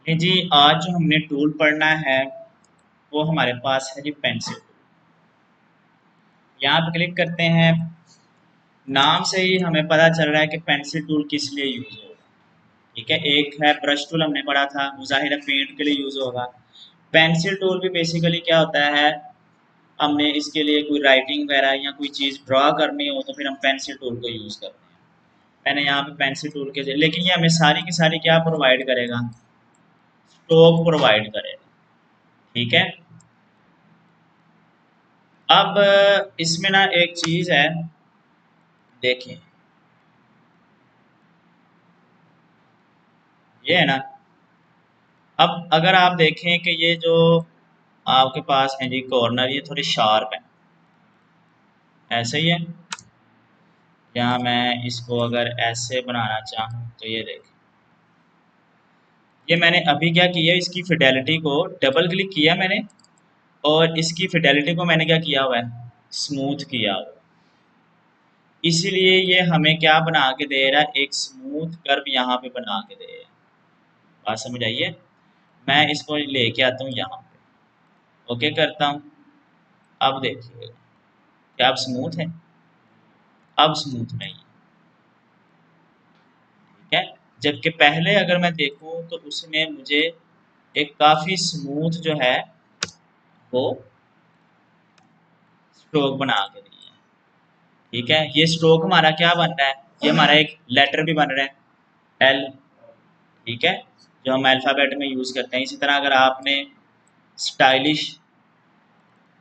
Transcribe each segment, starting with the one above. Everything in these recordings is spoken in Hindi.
ये जी आज जो हमने टूल पढ़ना है वो हमारे पास है जी पेंसिल। यहाँ पे क्लिक करते हैं। नाम से ही हमें पता चल रहा है कि पेंसिल टूल किस लिए यूज होगा। ठीक है, एक है ब्रश टूल हमने पढ़ा था, वो जाहिर है पेंट के लिए यूज होगा। पेंसिल टूल भी बेसिकली क्या होता है, हमने इसके लिए कोई राइटिंग वगैरह या कोई चीज़ ड्रॉ करनी हो तो फिर हम पेंसिल टूल को यूज़ करते हैं। मैंने यहाँ पे पेंसिल टूल के, लेकिन ये हमें सारी की सारी क्या प्रोवाइड करेगा, स्ट्रोक प्रोवाइड करेगा। ठीक है, अब इसमें ना एक चीज़ है, देखें ये है ना। अब अगर आप देखें कि ये जो आपके पास है जी कॉर्नर, ये थोड़े शार्प है, ऐसे ही है। या मैं इसको अगर ऐसे बनाना चाहूँ तो ये देखें, ये मैंने अभी क्या किया, इसकी फिडेलिटी को डबल क्लिक किया मैंने, और इसकी फिडेलिटी को मैंने क्या किया हुआ है, स्मूथ किया हुआ है। इसीलिए ये हमें क्या बना के दे रहा है, एक स्मूथ कर्व यहाँ पे बना के दे रहा है। बात समझ आइए। मैं इसको लेके आता हूँ यहाँ पे, ओके करता हूँ। अब देखिए क्या अब स्मूथ है, अब स्मूथ नहीं है। ठीक है, जबकि पहले अगर मैं देखूँ तो उसने मुझे एक काफ़ी स्मूथ जो है वो स्ट्रोक बना के दी है। ठीक है, ये स्ट्रोक हमारा क्या बन रहा है, ये हमारा एक लेटर भी बन रहा है, एल। ठीक है, जो हम अल्फ़ाबेट में यूज़ करते हैं। इसी तरह अगर आपने स्टाइलिश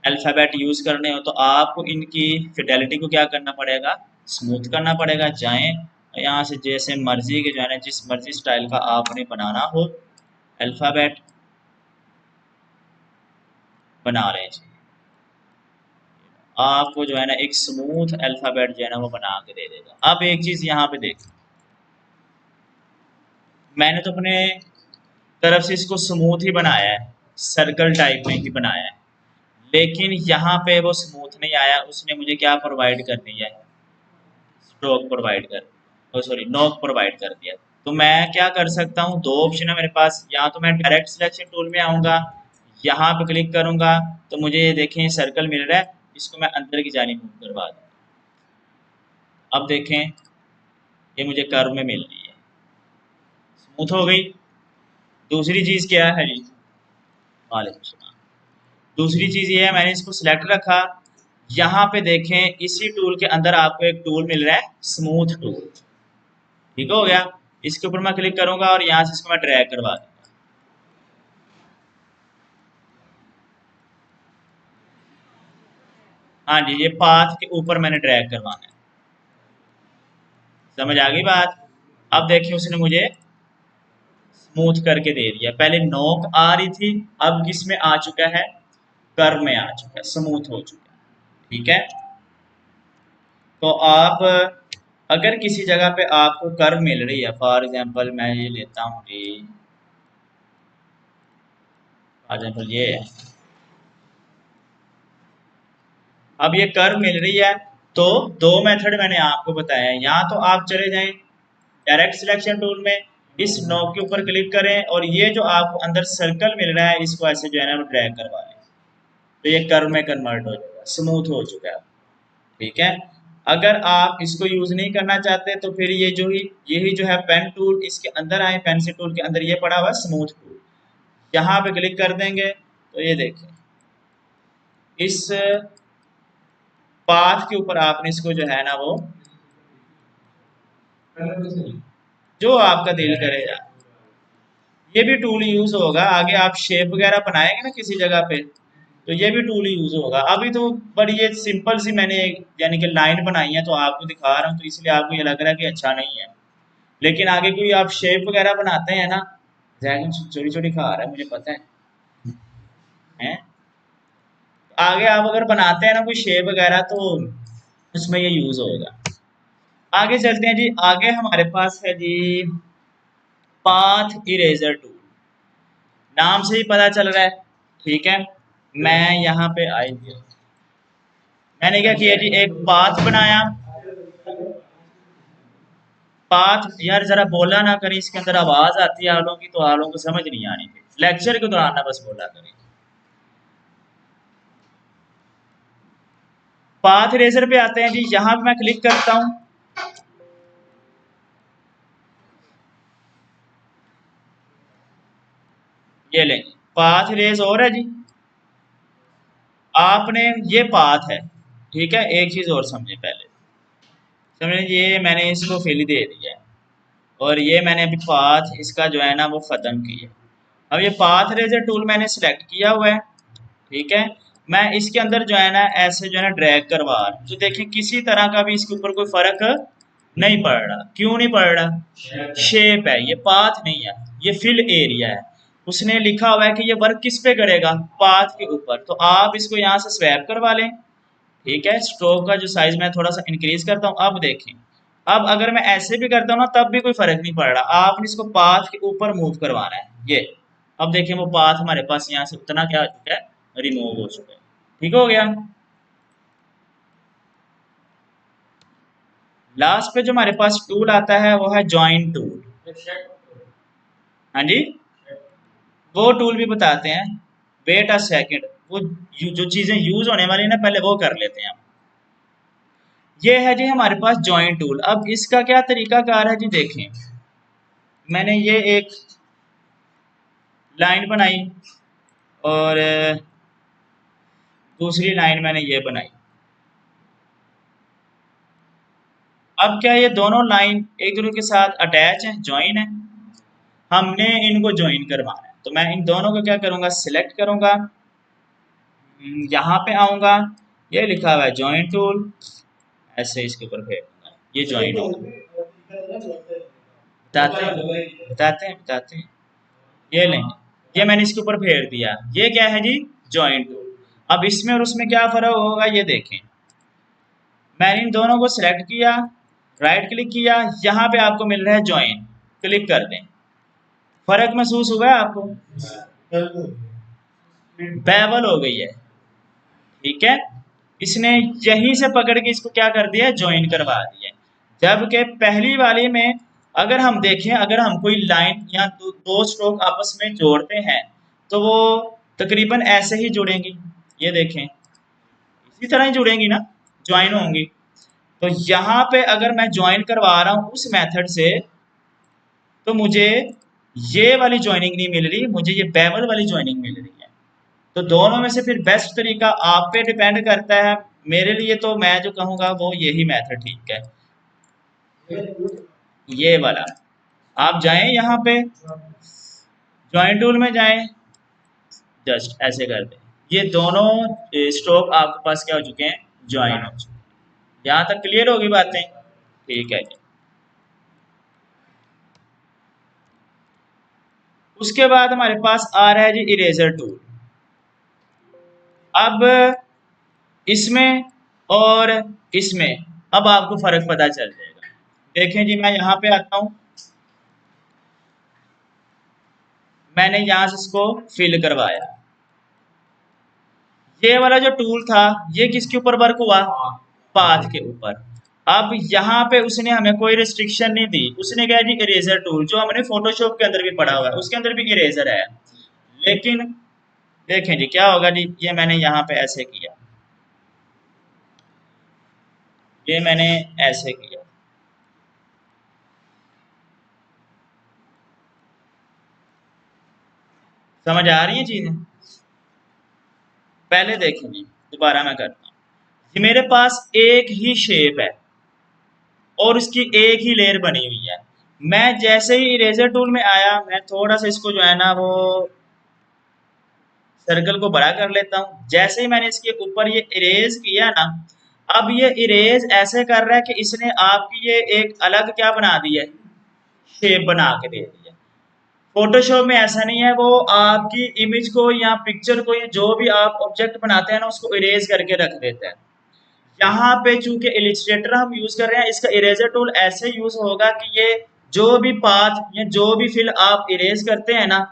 अल्फ़ाबेट यूज़ करने हो तो आपको इनकी फिडेलिटी को क्या करना पड़ेगा, स्मूथ करना पड़ेगा। जाएं यहाँ से, जैसे मर्जी के जो है ना, जिस मर्जी स्टाइल का आपने बनाना हो अल्फ़ाबेट बना लें जी। आपको जो है ना एक स्मूथ अल्फ़ाबेट जो है ना वो बना के दे देगा। अब एक चीज़ यहाँ पे देखिए, मैंने तो अपने तरफ से इसको स्मूथ ही बनाया है, सर्कल टाइप में ही बनाया है, लेकिन यहाँ पे वो स्मूथ नहीं आया। उसने मुझे क्या प्रोवाइड कर दिया है, स्ट्रोक प्रोवाइड कर, ओ सॉरी नोक प्रोवाइड कर दिया। तो मैं क्या कर सकता हूँ, दो ऑप्शन है मेरे पास। या तो मैं डायरेक्ट सिलेक्शन टूल में आऊँगा, यहाँ पे क्लिक करूँगा तो मुझे ये देखें सर्कल मिल रहा है, इसको मैं अंदर की जानिब मूव करवा दूँ। अब देखें ये मुझे कर्व में मिल रही है, स्मूथ हो गई। दूसरी चीज़ क्या है जी, वालेकुम सलाम। दूसरी चीज़ ये है, मैंने इसको सिलेक्ट रखा, यहाँ पे देखें इसी टूल के अंदर आपको एक टूल मिल रहा है, स्मूथ टूल। ठीक हो गया, इसके ऊपर मैं क्लिक करूंगा और यहाँ से इसको मैं ड्रैग करवा दूंगा। हाँ जी, ये पाथ के ऊपर मैंने ड्रैग करवाना है। समझ आ गई बात। अब देखिए उसने मुझे स्मूथ करके दे दिया। पहले नोक आ रही थी, अब किस में आ चुका है, कर्व में आ चुका है, स्मूथ हो चुका है। ठीक है, तो आप अगर किसी जगह पे आपको कर्व मिल रही है, फॉर एग्जांपल मैं ये लेता हूँ जी, फॉर एग्जांपल ये है, अब ये कर्व मिल रही है, तो दो मेथड मैंने आपको बताया है। या तो आप चले जाएं डायरेक्ट सिलेक्शन टूल में, इस नॉब के ऊपर क्लिक करें और ये जो आपको अंदर सर्कल मिल रहा है इसको ऐसे जो है ना ड्रैग करवा लें, तो ये कर्व में कन्वर्ट हो जाएगा, स्मूथ हो चुका है। ठीक है, अगर आप इसको यूज नहीं करना चाहते तो फिर ये जो ही यही जो है पेन टूल, इसके अंदर आए, पेंसिल टूल के अंदर ये पड़ा हुआ स्मूथ टूल, यहाँ पे क्लिक कर देंगे तो ये देखें इस पाथ के ऊपर आपने इसको जो है ना वो जो आपका दिल करेगा, ये भी टूल यूज होगा। आगे आप शेप वगैरह बनाएंगे ना किसी जगह पे, तो ये भी टूल यूज होगा। अभी तो बड़ी ये सिंपल सी मैंने यानी कि लाइन बनाई है तो आपको दिखा रहा हूँ, तो इसलिए आपको ये लग रहा है कि अच्छा नहीं है। लेकिन आगे कोई आप शेप वगैरह बनाते हैं ना, जैन चोरी चोरी खा रहा है मुझे पता है। आगे आप अगर बनाते हैं ना कोई शेप वगैरह तो उसमें ये यूज होगा। आगे चलते हैं जी, आगे हमारे पास है जी पाथ इरेजर टूल। नाम से ही पता चल रहा है। ठीक है, मैं यहाँ पे आई थी, मैंने क्या किया जी, एक पाथ बनाया। पाथ यार जरा बोला ना करें, इसके अंदर आवाज आती है आलों की, तो आलों को समझ नहीं आनी थी, लेक्चर के दौरान ना बस बोला करें। पाथ इरेजर पे आते हैं जी, यहां पे मैं क्लिक करता हूं, ये लें पाथ इरेज और है जी। आपने ये पाथ है, ठीक है, एक चीज और समझे पहले, समझे, ये मैंने इसको फिल दे दिया है और ये मैंने अभी पाथ इसका जो है ना वो खत्म किया। अब ये पाथ इरेजर टूल मैंने सिलेक्ट किया हुआ है, ठीक है, मैं इसके अंदर जो है ना ऐसे जो है ना ड्रैग करवा रहा हूं, तो देखिए किसी तरह का भी इसके ऊपर कोई फर्क नहीं पड़ रहा। क्यों नहीं पड़ रहा? शेप है, ये पाथ नहीं है, ये फिल एरिया है। उसने लिखा हुआ है कि ये वर्क किस पे करेगा, पाथ के ऊपर। तो आप इसको यहाँ से स्वैप करवा लें, ठीक है। स्ट्रोक का जो साइज मैं थोड़ा सा इंक्रीज करता हूँ, अब देखें, अब अगर मैं ऐसे भी करता हूँ ना तब भी कोई फर्क नहीं पड़ रहा। आपने इसको पाथ के ऊपर मूव करवाना है, ये अब देखें वो पाथ हमारे पास यहाँ से उतना क्या हो चुका है, रिमूव हो चुका है, ठीक हो गया। लास्ट पे जो हमारे पास टूल आता है वो है जॉइन टूल। हाँ जी, वो टूल भी बताते हैं, वेट अ सेकंड, वो जो चीजें यूज होने वाली ना पहले वो कर लेते हैं हम। ये है जी हमारे पास जॉइन टूल। अब इसका क्या तरीका कार है जी, देखें, मैंने ये एक लाइन बनाई और दूसरी लाइन मैंने ये बनाई। अब क्या ये दोनों लाइन एक दूसरे के साथ अटैच है, जॉइन है, हमने इनको ज्वाइन करवाना है। तो मैं इन दोनों को क्या करूंगा, सिलेक्ट करूंगा, यहाँ पे आऊंगा, ये लिखा हुआ है ज्वाइन टूल, ऐसे इसके ऊपर फेरूंगा, ये ज्वाइन होगा। बताते हैं, ये लें, ये मैंने इसके ऊपर फेर दिया, ये क्या है जी, ज्वाइन टूल। अब इसमें और उसमें क्या फर्क होगा ये देखें, मैंने इन दोनों को सिलेक्ट किया, राइट क्लिक किया, यहाँ पे आपको मिल रहा है ज्वाइन, क्लिक कर दें, फर्क महसूस हुआ है आपको, बेवल हो गई है, ठीक है। इसने यहीं से पकड़ के इसको क्या कर दिया, ज्वाइन करवा दिया। जबकि पहली वाली में अगर हम देखें, अगर हम कोई लाइन या दो स्ट्रोक आपस में जोड़ते हैं तो वो तकरीबन ऐसे ही जुड़ेंगी, ये देखें इसी तरह ही जुड़ेंगी ना, ज्वाइन होंगी। तो यहाँ पे अगर मैं ज्वाइन करवा रहा हूँ उस मेथड से, तो मुझे ये वाली ज्वाइनिंग नहीं मिल रही, मुझे ये बेवल वाली ज्वाइनिंग मिल रही है। तो दोनों में से फिर बेस्ट तरीका आप पे डिपेंड करता है। मेरे लिए तो मैं जो कहूँगा वो यही मेथड ठीक है, ये वाला। आप जाएं यहाँ पे ज्वाइन टूल में जाएं, जस्ट ऐसे कर दें, ये दोनों स्ट्रोक आपके पास क्या हो चुके हैं, ज्वाइन हो चुके हैं। यहाँ तक क्लियर होगी बातें, ठीक है जी। उसके बाद हमारे पास आ रहा है जी इरेजर टूल। अब इसमें और इसमें अब आपको फर्क पता चल जाएगा। देखें जी, मैं यहाँ पे आता हूँ, मैंने यहाँ से इसको फिल करवाया, ये वाला जो टूल था ये किसके ऊपर वर्क हुआ, पाथ के ऊपर। अब यहाँ पे उसने हमें कोई रिस्ट्रिक्शन नहीं दी, उसने कहा जी इरेजर टूल, जो हमने फोटोशॉप के अंदर भी पढ़ा हुआ है उसके अंदर भी इरेजर है। लेकिन देखें जी क्या होगा जी, ये मैंने यहाँ पे ऐसे किया, ये मैंने ऐसे किया, समझ आ रही है चीजें। पहले देखें जी, दोबारा मैं करता हूँ, ये मेरे पास एक ही शेप है और उसकी एक ही लेयर बनी हुई है। मैं जैसे ही इरेजर टूल में आया, मैं थोड़ा सा इसको जो है ना वो सर्कल को बड़ा कर लेता हूँ। जैसे ही मैंने इसके ऊपर ये इरेज किया ना, अब ये इरेज ऐसे कर रहा है कि इसने आपकी ये एक अलग क्या बना दी है, शेप बना के दे दी है। फोटोशॉप में ऐसा नहीं है, वो आपकी इमेज को या पिक्चर को या जो भी आप ऑब्जेक्ट बनाते हैं ना उसको इरेज करके रख देता है। यहाँ पे चूंकि इलिस्ट्रेटर हम यूज कर रहे हैं, इसका इरेजर टूल ऐसे यूज होगा कि ये जो भी पाथ या जो भी फिल आप इरेज करते हैं ना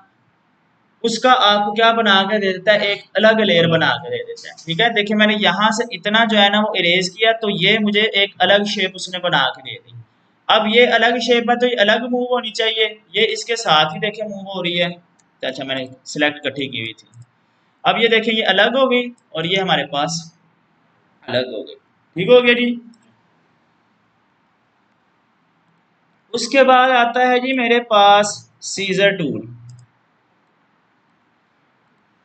उसका आपको क्या बना के दे देता है, एक अलग लेयर बना के दे देता है, ठीक है। देखिए मैंने यहाँ से इतना जो है ना वो इरेज किया, तो ये मुझे एक अलग शेप उसने बना के दे दी। अब ये अलग शेप है तो ये अलग मूव होनी चाहिए, ये इसके साथ ही देखें मूव हो रही है। तो अच्छा मैंने सिलेक्ट इकट्ठी की हुई थी। अब ये देखें ये अलग हो गई और ये हमारे पास अलग हो गई। ठीक हो गया जी। उसके बाद आता है जी मेरे पास सीजर टूल।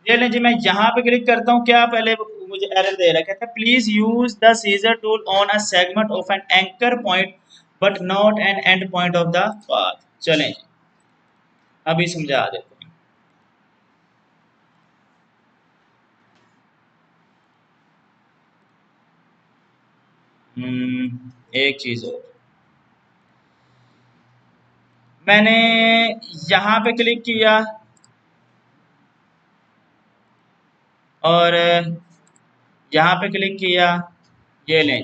ये लें जी, मैं यहाँ पे क्लिक करता हूँ, क्या पहले मुझे एरर दे रहा है, कहता है please use the seizure tool on a segment of an anchor point but not an and point of the path. चलें जी, अभी समझा देते हैं। एक चीज और, मैंने यहाँ पे क्लिक किया और यहाँ पे क्लिक किया, ये लें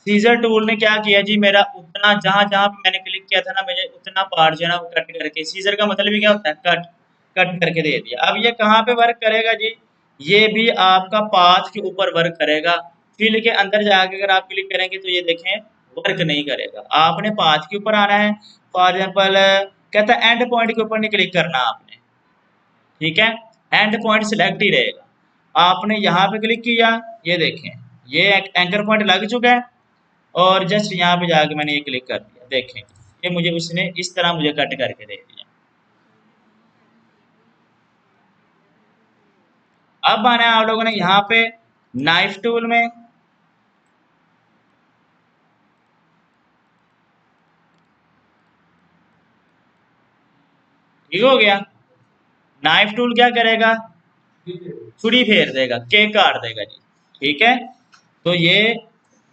सीजर टूल ने क्या किया जी, मेरा उतना जहां जहां पे मैंने क्लिक किया था ना, मुझे उतना पार्ट जो है ना वो कट करके, सीजर का मतलब ही क्या होता है, कट कट करके दे दिया। अब ये कहाँ पे वर्क करेगा जी, ये भी आपका पाथ के ऊपर वर्क करेगा। फील्ड के अंदर जाके अगर आप क्लिक करेंगे तो ये देखें वर्क नहीं करेगा, आपने पाथ के ऊपर आना है। फॉर एग्जाम्पल कहता है एंड पॉइंट के ऊपर नहीं क्लिक करना आपने, ठीक है, एंड पॉइंट सिलेक्ट ही रहेगा। आपने यहाँ पे क्लिक किया, ये देखें ये एंकर पॉइंट लग चुका है और जस्ट यहाँ पे जाके मैंने ये क्लिक कर दिया, देखें ये मुझे उसने इस तरह मुझे कट करके दे दिया। अब आना है आप लोगों ने यहाँ पे नाइफ टूल में, ठीक हो गया। नाइफ टूल क्या करेगा, छुरी फेर देगा, केक काट देगा जी, ठीक है। तो ये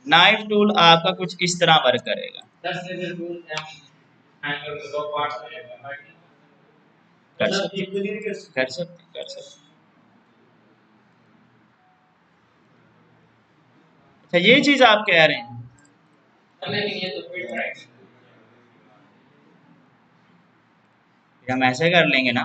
नाइफ टूल आपका कुछ इस तरह वर्क करेगा। कर सकते कर सकते कर सकते। अच्छा ये चीज आप कह रहे हैं, हम ऐसे कर लेंगे ना।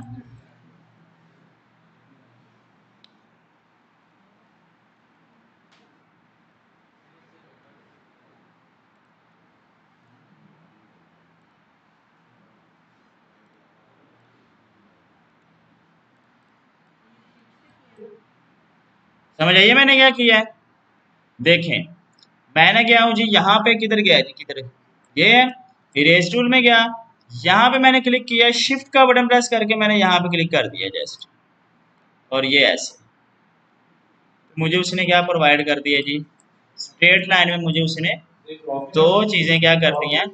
समझ आइए मैंने क्या किया है, देखें मैंने गया हूँ जी यहाँ पे, किधर गया जी, किधर, ये इरेज टूल में गया, यहाँ पे मैंने क्लिक किया, शिफ्ट का बटन प्रेस करके मैंने यहाँ पे क्लिक कर दिया जस्ट, और ये ऐसे मुझे उसने क्या प्रोवाइड कर दिया जी, स्ट्रेट लाइन में मुझे उसने दो चीजें क्या कर दी हैं,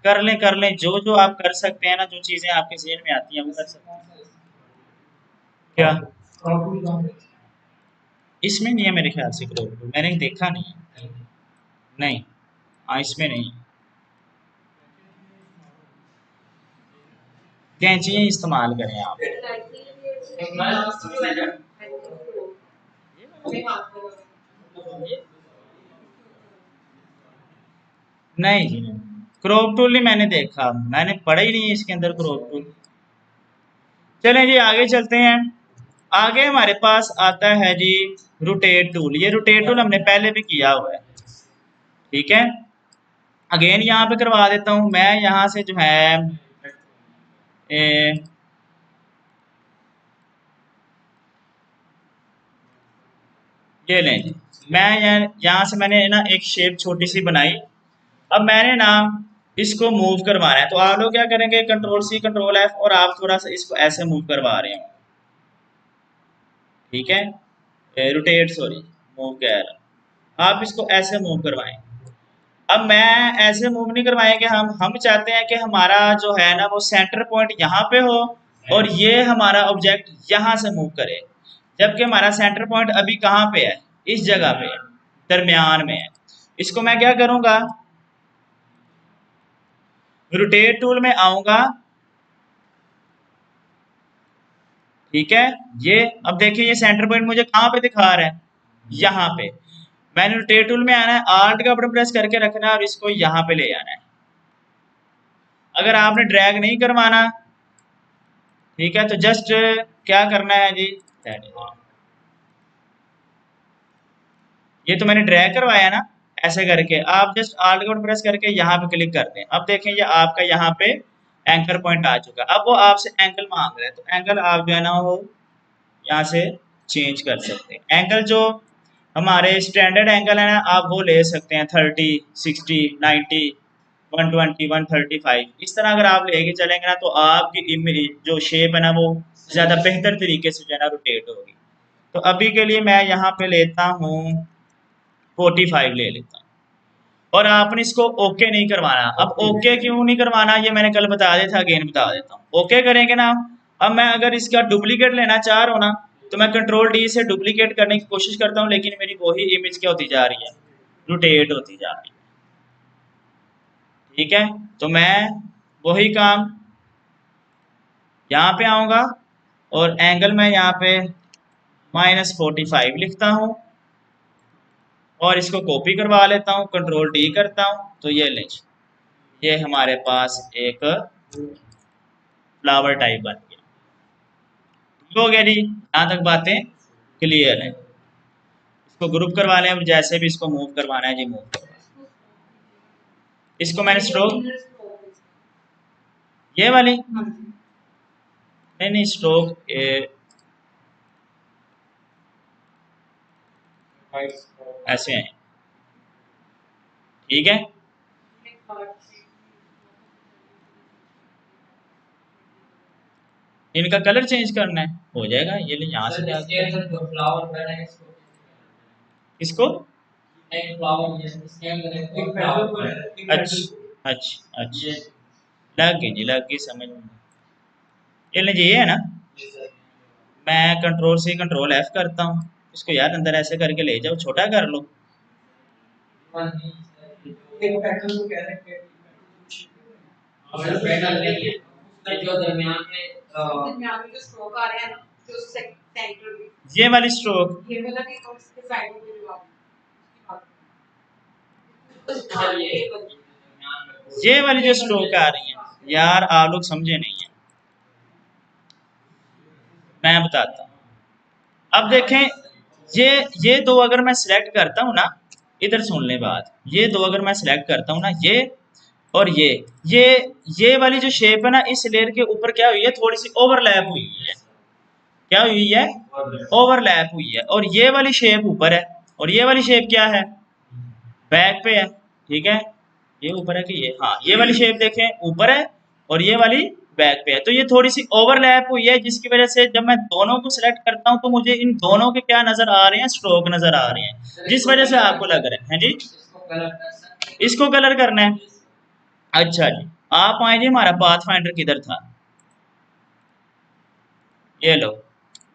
कर लें जो जो आप कर सकते हैं ना, जो चीजें आपके जेहन में आती हैं वो कर सकते हैं। क्या इसमें नहीं है मेरे ख्याल से क्रोप टूल, मैंने देखा नहीं है। नहीं, हाँ इसमें नहीं। कैंचियाँ इस्तेमाल करें आप। नहीं जी नहीं, क्रॉप टूल नहीं मैंने देखा, मैंने पढ़ा ही नहीं है इसके अंदर क्रॉप टूल। चलें जी आगे चलते हैं। आगे हमारे पास आता है जी रोटेट टूल। ये रोटेट टूल हमने पहले भी किया हुआ है, ठीक है। अगेन यहाँ पे करवा देता हूँ मैं, यहाँ से जो है ए, ये लें जी, मैं यहाँ से मैंने ना एक शेप छोटी सी बनाई। अब मैंने ना इसको मूव करवाना है, तो आप लोग क्या करेंगे, कंट्रोल सी कंट्रोल एफ, और आप थोड़ा सा इसको ऐसे मूव करवा रहे हो, ठीक है, रोटेट सॉरी मूव कह रहा, आप इसको ऐसे मूव करवाएं। अब मैं ऐसे मूव नहीं करवाएंगे, हम चाहते हैं कि हमारा जो है ना वो सेंटर पॉइंट यहाँ पे हो और ये हमारा ऑब्जेक्ट यहाँ से मूव करे, जबकि हमारा सेंटर पॉइंट अभी कहाँ पे है, इस जगह पे है, दरमियान में है। इसको मैं क्या करूंगा, रोटेट टूल में आऊंगा, ठीक है। ये अब देखिए ये सेंटर पॉइंट मुझे कहाँ पे दिखा रहा है, यहाँ पे। मैंने रोटेट टूल में आना है, आर्ट का बटन प्रेस करके रखना है और इसको यहाँ पे ले आना है। अगर आपने ड्रैग नहीं करवाना, ठीक है, तो जस्ट क्या करना है जी, ये तो मैंने ड्रैग करवाया ना, ऐसे करके आप जस्ट आल्ट की प्रेस करके यहाँ पे क्लिक करते हैं। अब देखें ये आपका यहाँ पे एंकर पॉइंट आ चुका है। अब वो आपसे एंगल मांग रहे हैं, तो एंगल आप जो है ना वो यहाँ से चेंज कर सकते हैं। एंगल जो हमारे स्टैंडर्ड एंगल है ना, आप वो ले सकते हैं 30, 60, 90, 120, 135। इस तरह अगर आप लेके चलेंगे ना तो आपकी इमेज जो शेप है ना वो ज़्यादा बेहतर तरीके से जो है ना रोटेट होगी। तो अभी के लिए मैं यहाँ पे लेता हूँ 45 ले लेता हूँ। और आपने इसको ओके नहीं करवाना। अब ओके क्यों नहीं करवाना ये मैंने कल बता दिया था, अगेन बता देता हूँ। ओके करेंगे ना, अब मैं अगर इसका डुप्लीकेट लेना चाह रहा हूँ ना तो मैं कंट्रोल डी से डुप्लीकेट करने की कोशिश करता हूँ, लेकिन मेरी वही इमेज क्या होती जा रही है, रोटेट होती जा रही है। ठीक है, तो मैं वही काम यहाँ पे आऊँगा और एंगल मैं यहाँ पे -45 लिखता हूँ और इसको कॉपी करवा लेता हूँ, कंट्रोल डी करता हूँ, तो ये लें, ये हमारे पास एक फ्लावर टाइप बन गया। ठीक हो गया जी, यहाँ तक बातें क्लियर है। इसको ग्रुप करवा लें, अब जैसे भी इसको मूव करवाना है जी मूव करवा। इसको मैंने स्ट्रोक ये वाली नहीं नहीं स्ट्रोक ऐसे हैं। ठीक है, इनका कलर चेंज करना है, हो जाएगा। ये ले यहाँ से इसको अच्छा अच्छा अच्छा, लग गई जी, लग गई समझ में। ये ले जी, ये है ना, मैं कंट्रोल से कंट्रोल एफ करता हूँ। इसको यार अंदर ऐसे करके ले जाओ, छोटा कर लो। ये वाली स्ट्रोक, ये वाली जो स्ट्रोक आ रही है यार, आप लोग समझे नहीं है, मैं बताता हूँ। अब देखें, ये दो अगर मैं सिलेक्ट करता हूँ ना, इधर सुन ले बात, ये दो अगर मैं सिलेक्ट करता हूँ ना, ये और ये वाली जो शेप है ना, इस लेयर के ऊपर क्या हुई है, थोड़ी सी ओवरलैप हुई है। क्या हुई है, ओवरलैप हुई है। और ये वाली शेप ऊपर है और ये वाली शेप क्या है, बैक पे है। ठीक है, ये ऊपर है कि ये, हाँ ये वाली शेप देखें ऊपर है और ये वाली बैक पे है, तो ये थोड़ी सी ओवरलैप हुई है, जिसकी वजह से जब मैं दोनों को सिलेक्ट करता हूं तो मुझे इन दोनों के क्या नजर आ रहे हैं, स्ट्रोक नजर आ रहे हैं, जिस वजह से आपको लग रहा है जी इसको कलर करना है। अच्छा जी, आप आए जी, हमारा पाथ फाइंडर किधर था, ये लो,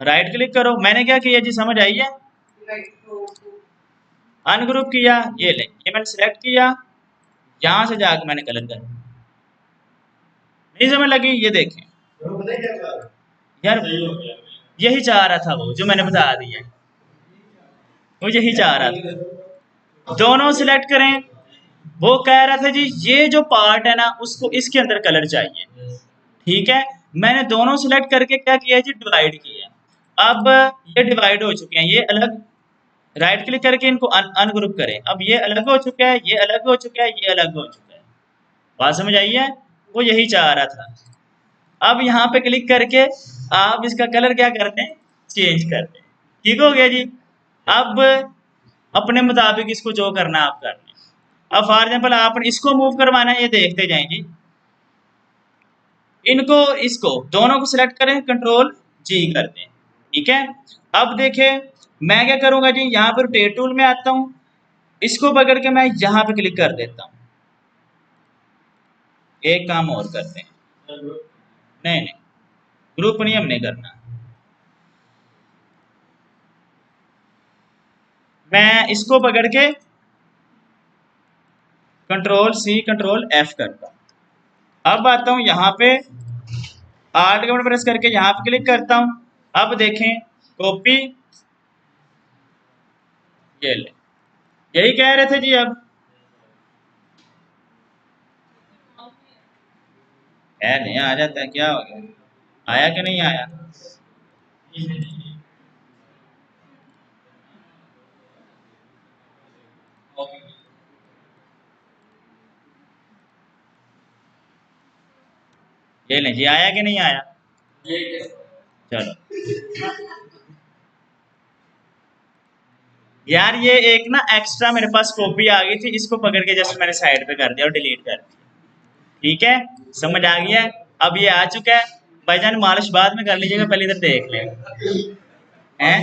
राइट क्लिक करो। मैंने क्या किया जी, समझ आई है, अनग्रुप किया, ये ले, ये मैंने सिलेक्ट किया, यहां से जाकर मैंने कलर कर, नहीं समझ लगी, ये देखें यार, यही चाह रहा था वो, जो मैंने बता दिया, वो यही चाह रहा था। दोनों सिलेक्ट करें, वो कह रहा था जी ये जो पार्ट है ना उसको इसके अंदर कलर चाहिए। ठीक है, मैंने दोनों सिलेक्ट करके क्या किया जी, डिवाइड किया। अब ये डिवाइड हो चुके हैं, ये अलग, राइट क्लिक करके इनको अनग्रुप करें। अब ये अलग हो चुका है, ये अलग हो चुका है, ये अलग हो चुका है। बात समझ आई है, वो यही चाह रहा था। अब यहाँ पे क्लिक करके आप इसका कलर क्या करते हैं, चेंज करते हैं। ठीक हो गया जी, अब अपने मुताबिक इसको जो करना आप कर लें। अब फॉर एग्जाम्पल आपने इसको मूव करवाना है, ये देखते जाएं जी, इनको इसको दोनों को सिलेक्ट करें, कंट्रोल जी करते हैं। ठीक है, अब देखें मैं क्या करूंगा जी, यहाँ पर रोटेट टूल में आता हूँ, इसको पकड़ के मैं यहाँ पे क्लिक कर देता हूँ। एक काम और करते हैं, नहीं नहीं ग्रुप नहीं हमने करना, मैं इसको पकड़ के कंट्रोल सी कंट्रोल एफ करता हूँ। अब आता हूँ यहाँ पे, आर्ट का बटन प्रेस करके यहाँ पे क्लिक करता हूँ। अब देखें कॉपी, ये ले, यही कह रहे थे जी। अब है नहीं, आ जाता है, क्या हो गया, आया कि नहीं आया, ये लें जी, आया कि नहीं आया? चलो यार, ये एक ना एक्स्ट्रा मेरे पास कॉपी आ गई थी, इसको पकड़ के जस्ट मैंने साइड पे कर दिया और डिलीट कर दिया। ठीक है, समझ आ गया है? अब ये आ चुका है भाईजान, मालिश बाद में कर लीजिएगा, पहले इधर देख लें हैं।